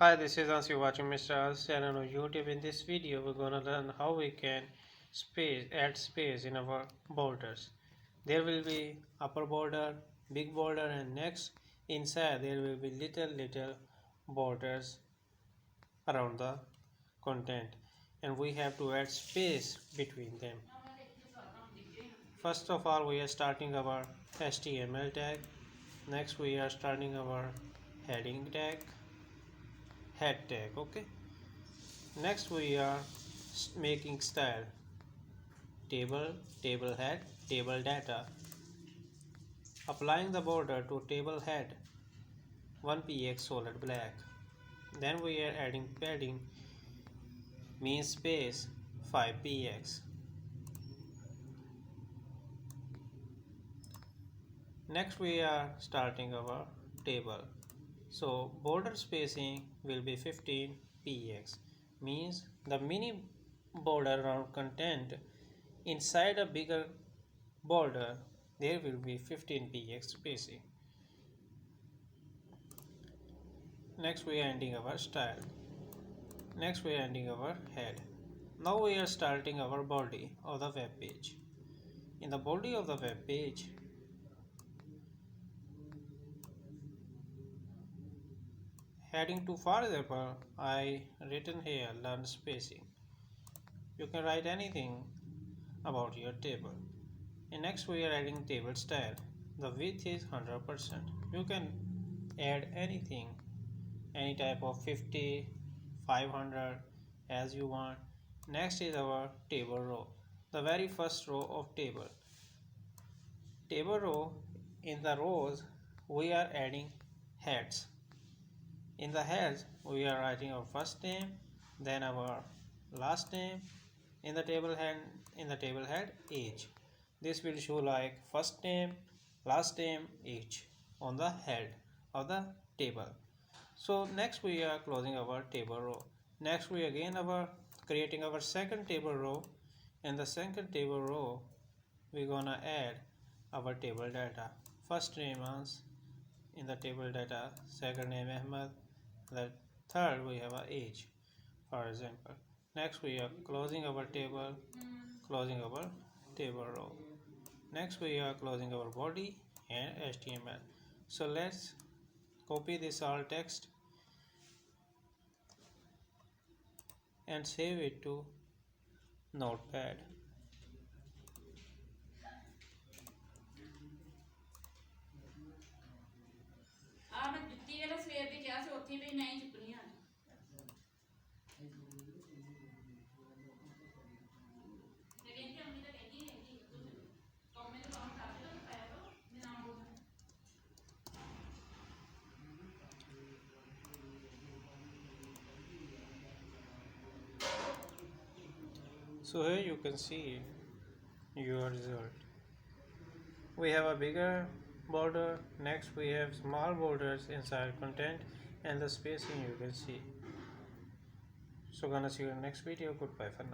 Hi, this is Ansi watching Mr. Al's channel on YouTube. In this video, we're gonna learn how we can add space in our borders. There will be upper border, big border, and next inside there will be little borders around the content, and we have to add space between them. First of all, we are starting our HTML tag. Next, we are starting our heading tag, head tag. Okay. Next we are making style table, table head, table data. Applying the border to table head 1px solid black. Then we are adding padding mean space 5px. Next we are starting our table. So border spacing will be 15px, means the mini border around content inside a bigger border there will be 15px spacing. Next we are ending our style. Next we are ending our head. Now we are starting our body of the web page. In the body of the web page, heading to, for example, I written here learn spacing. You can write anything about your table. And next we are adding table style. The width is 100%. You can add anything, any type of 50, 500 as you want. Next is our table row, the very first row of table. Table row, in the rows we are adding heads. In the heads we are writing our first name, then our last name. In the table head age. This will show like first name, last name, age on the head of the table. So next we are closing our table row. Next we again are creating our second table row. In the second table row we gonna add our table data. First name Hans in the table data, second name Ahmed, the third we have a age, for example. Next we are closing our table, closing our table row. Next we are closing our body and HTML. So let's copy this alt text and save it to notepad. So here you can see your result. We have a bigger border, next we have small borders inside content, and the spacing you can see. So gonna see you in the next video. Goodbye for now.